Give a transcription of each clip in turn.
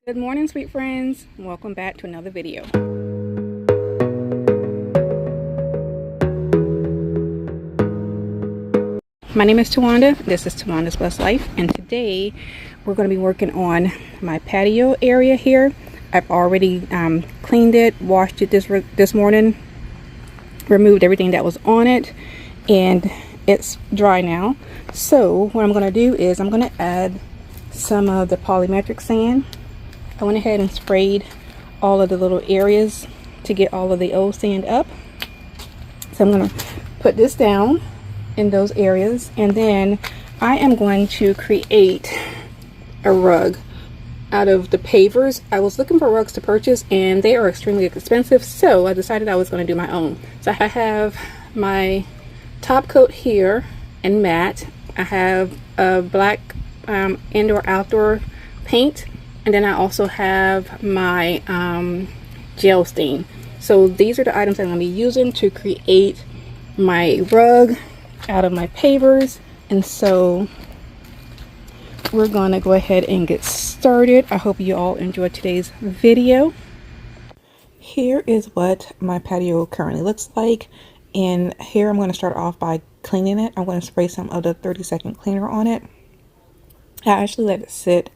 Good morning, sweet friends. Welcome back to another video. My name is Tawanda. This is Tawanda's Blessed Life, and today we're going to be working on my patio area here. I've already cleaned it, washed it this morning, removed everything that was on it, and it's dry now. So what I'm going to do is I'm going to add some of the polymetric sand. I went ahead and sprayed all of the little areas to get all of the old sand up. So I'm going to put this down in those areas, and then I am going to create a rug out of the pavers. I was looking for rugs to purchase and they are extremely expensive, so I decided I was going to do my own. So I have my top coat here in matte. I have a black indoor outdoor paint, and then I also have my gel stain. So these are the items I'm going to be using to create my rug out of my pavers. And so we're going to go ahead and get started. I hope you all enjoyed today's video. Here is what my patio currently looks like. And here I'm going to start off by cleaning it. I'm going to spray some of the 30-second cleaner on it. I actually let it sit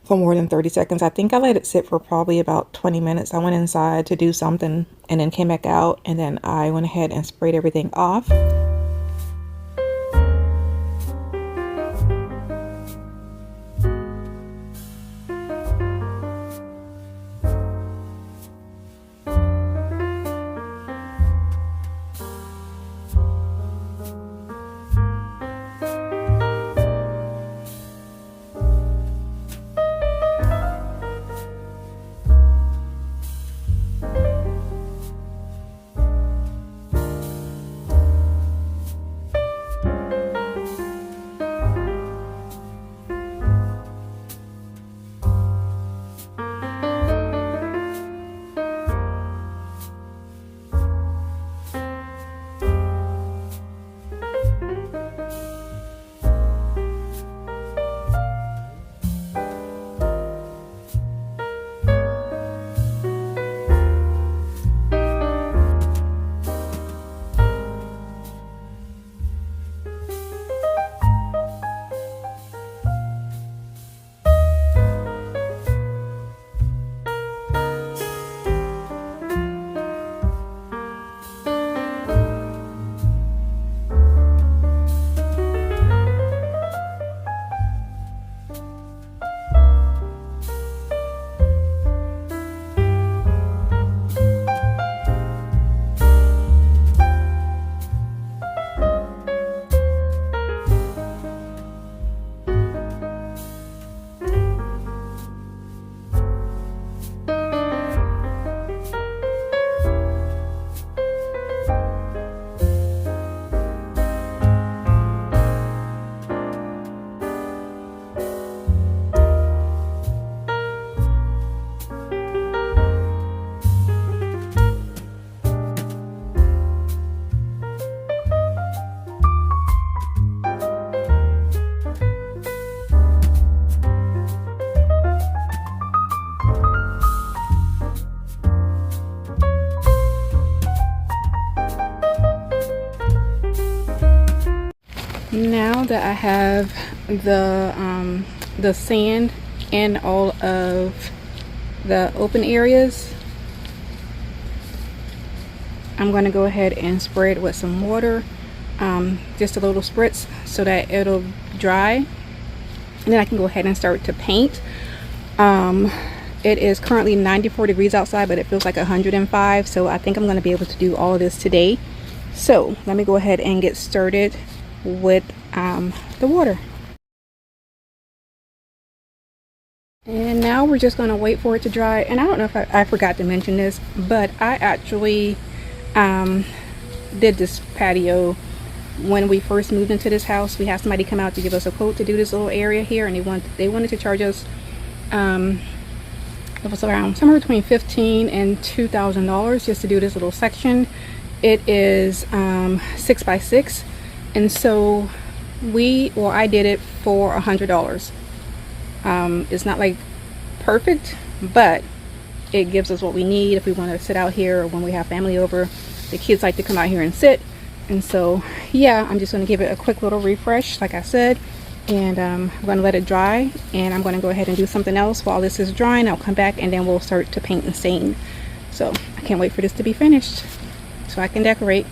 for more than 30 seconds. I think I let it sit for probably about 20 minutes. I went inside to do something and then came back out, and then I went ahead and sprayed everything off. Now that I have the sand in all of the open areas, I'm going to go ahead and spray it with some water, just a little spritz, so that it'll dry, and then I can go ahead and start to paint. It is currently 94 degrees outside, but it feels like 105, so I think I'm going to be able to do all of this today. So let me go ahead and get started with the water. And now we're just going to wait for it to dry. And I don't know if I forgot to mention this, but I actually did this patio when we first moved into this house. We had somebody come out to give us a quote to do this little area here, and they wanted to charge us it was around somewhere between $15 and $2,000 just to do this little section. It is 6 by 6, and so I did it for $100. It's not like perfect, but it gives us what we need if we want to sit out here, or when we have family over. The kids like to come out here and sit. And so yeah, I'm just going to give it a quick little refresh, like I said, and I'm going to let it dry, and I'm going to go ahead and do something else while this is drying. I'll come back and then we'll start to paint and stain. So I can't wait for this to be finished so I can decorate.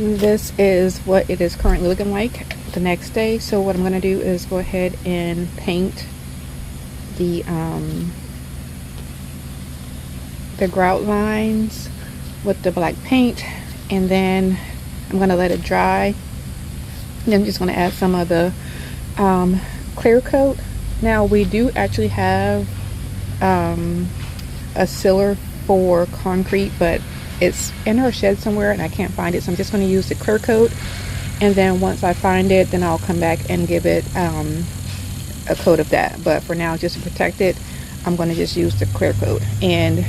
This is what it is currently looking like the next day. So what I'm going to do is go ahead and paint the grout lines with the black paint, and then I'm going to let it dry. And I'm just going to add some of the clear coat. Now we do actually have a sealer for concrete, but it's in our shed somewhere and I can't find it, so I'm just going to use the clear coat, and then once I find it, then I'll come back and give it a coat of that. But for now, just to protect it, I'm going to just use the clear coat. And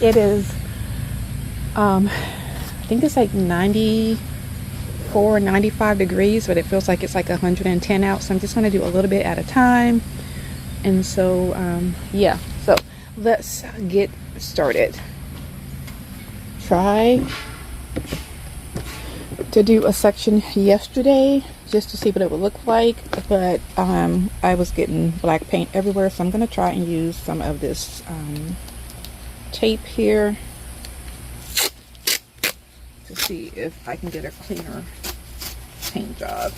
it is I think it's like 94, 95 degrees, but it feels like it's like 110 out, so I'm just going to do a little bit at a time. And so yeah, so let's get started. Try to do a section yesterday just to see what it would look like, but I was getting black paint everywhere, so I'm going to try and use some of this tape here to see if I can get a cleaner paint job.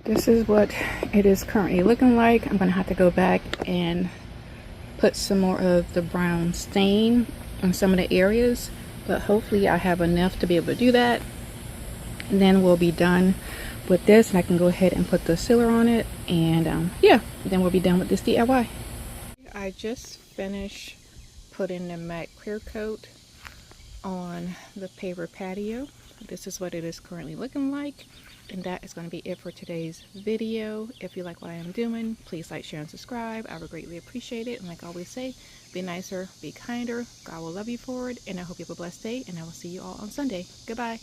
This is what it is currently looking like. I'm gonna have to go back and put some more of the brown stain on some of the areas, but hopefully I have enough to be able to do that, and then we'll be done with this and I can go ahead and put the sealer on it, and yeah, then we'll be done with this DIY. I just finished putting the matte clear coat on the paver patio. This is what it is currently looking like. And that is going to be it for today's video. If you like what I am doing, please like, share, and subscribe. I would greatly appreciate it. And like I always say, be nicer, be kinder. God will love you for it. And I hope you have a blessed day. And I will see you all on Sunday. Goodbye.